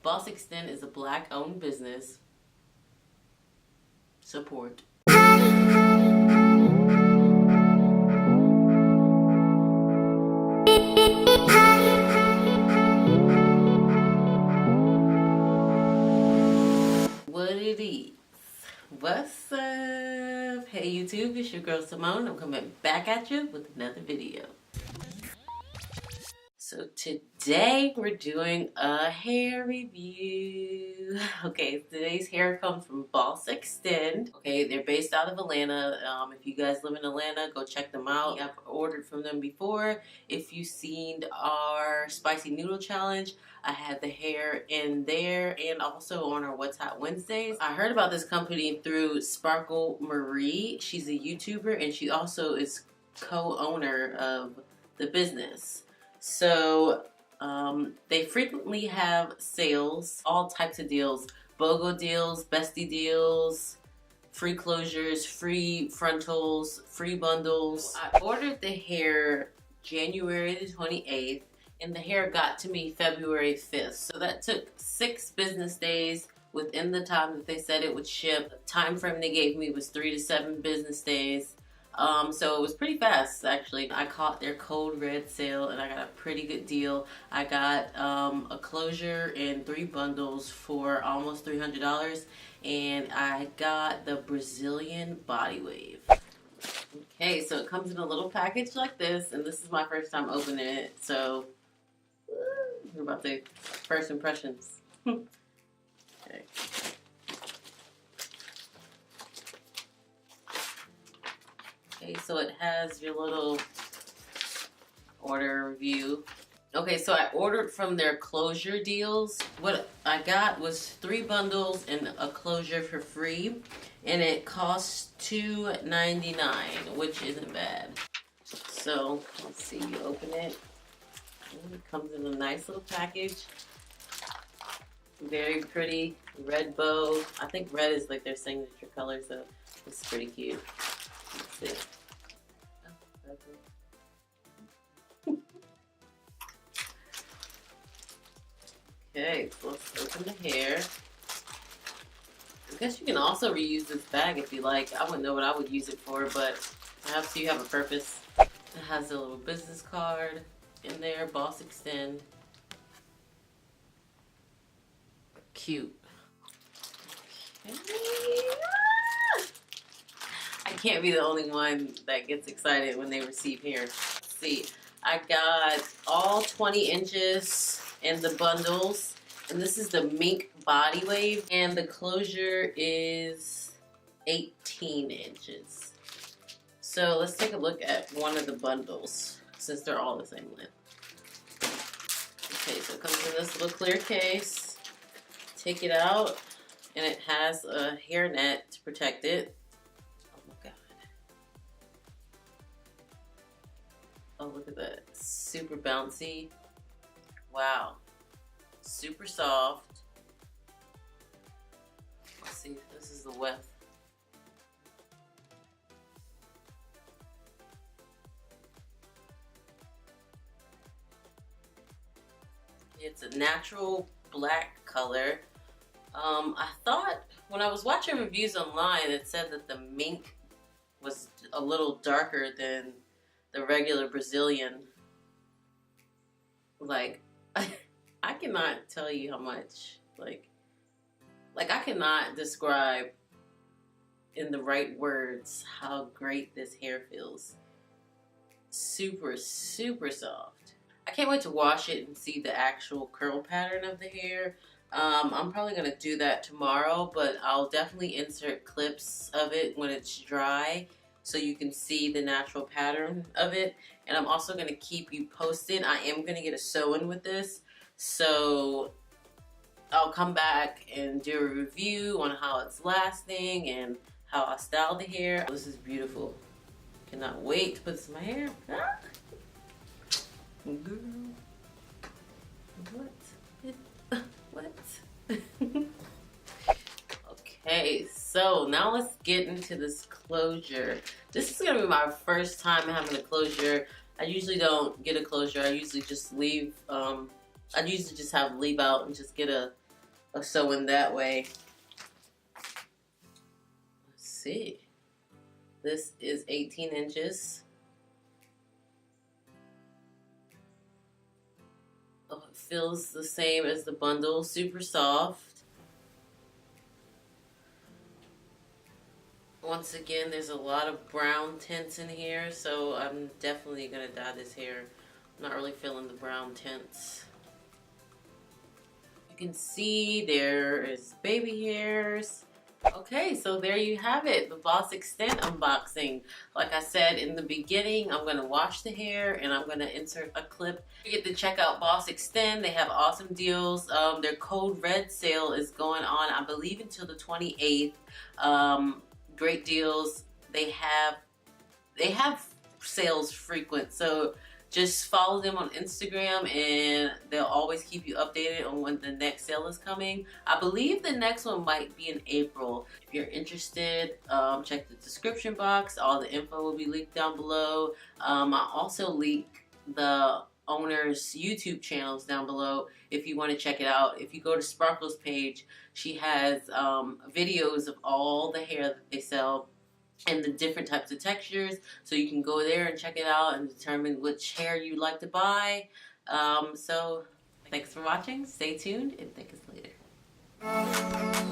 Bossxtend is a black-owned business. Support. What it is? What's up? Hey YouTube, it's your girl Simone. I'm coming back at you with another video. So today we're doing a hair review. Okay, today's hair comes from Bossxtend. Okay, they're based out of Atlanta. If you guys live in Atlanta, go check them out. I've ordered from them before. If you've seen our spicy noodle challenge, I had the hair in there and also on our What's Hot Wednesdays. I heard about this company through Sparkle Marie. She's a YouTuber and she also is co-owner of the business. So they frequently have sales, all types of deals, BOGO deals, bestie deals, free closures, free frontals, free bundles. I ordered the hair January the 28th and the hair got to me February 5th. So that took 6 business days within the time that they said it would ship. The time frame they gave me was 3 to 7 business days. So it was pretty fast actually. I caught their Code Red sale and I got a pretty good deal. I got a closure and 3 bundles for almost $300 and I got the Brazilian body wave. Okay, so it comes in a little package like this and this is my first time opening it, so we're about the first impressions. Okay. Okay, so it has your little order review. Okay, so I ordered from their closure deals. What I got was 3 bundles and a closure for free, and it costs $2.99, which isn't bad. So let's see, you open it. It comes in a nice little package. Very pretty red bow. I think red is like their signature color, so it's pretty cute. Let's see. Okay, so let's open the hair. I guess you can also reuse this bag if you like. I wouldn't know what I would use it for, but perhaps you have a purpose. It has a little business card in there, Bossxtend. Cute. Okay. I can't be the only one that gets excited when they receive hair. Let's see, I got all 20 inches in the bundles, and this is the mink body wave, and the closure is 18 inches. So let's take a look at one of the bundles since they're all the same length. Okay, so it comes in this little clear case. Take it out, and it has a hair net to protect it. Oh my god. Oh, look at that. Super bouncy. Wow. Super soft. Let's see, this is the width. It's a natural black color. I thought when I was watching reviews online, it said that the mink was a little darker than the regular Brazilian. Like, I cannot tell you how much, like I cannot describe in the right words how great this hair feels. Super, super soft. I can't wait to wash it and see the actual curl pattern of the hair. I'm probably going to do that tomorrow, but I'll definitely insert clips of it when it's dry so you can see the natural pattern of it. And I'm also going to keep you posted. I am going to get a sew-in with this, so I'll come back and do a review on how it's lasting and how I style the hair. This is beautiful. Cannot wait to put this in my hair. Ah. Girl. What? What? Okay, so now let's get into this closure. This is gonna be my first time having a closure. I usually don't get a closure. I usually just leave. I usually just have leave out and just get a So in that way, let's see. This is 18 inches. Oh, it feels the same as the bundle, super soft. Once again, there's a lot of brown tints in here, so I'm definitely gonna dye this hair. I'm not really feeling the brown tints. You can see there is baby hairs. Okay, so there you have it, the Bossxtend unboxing. Like I said in the beginning, I'm going to wash the hair and I'm going to insert a clip. You get to check out Bossxtend. They have awesome deals. Their Code Red sale is going on, I believe, until the 28th. Great deals. They have sales frequent, so just follow them on Instagram and they'll always keep you updated on when the next sale is coming. I believe the next one might be in April. If you're interested, check the description box. All the info will be linked down below. I also link the owner's YouTube channels down below if you want to check it out. If you go to Sparkle's page, she has videos of all the hair that they sell and the different types of textures, so you can go there and check it out and determine which hair you like to buy. So thanks for watching, stay tuned, and thank us later.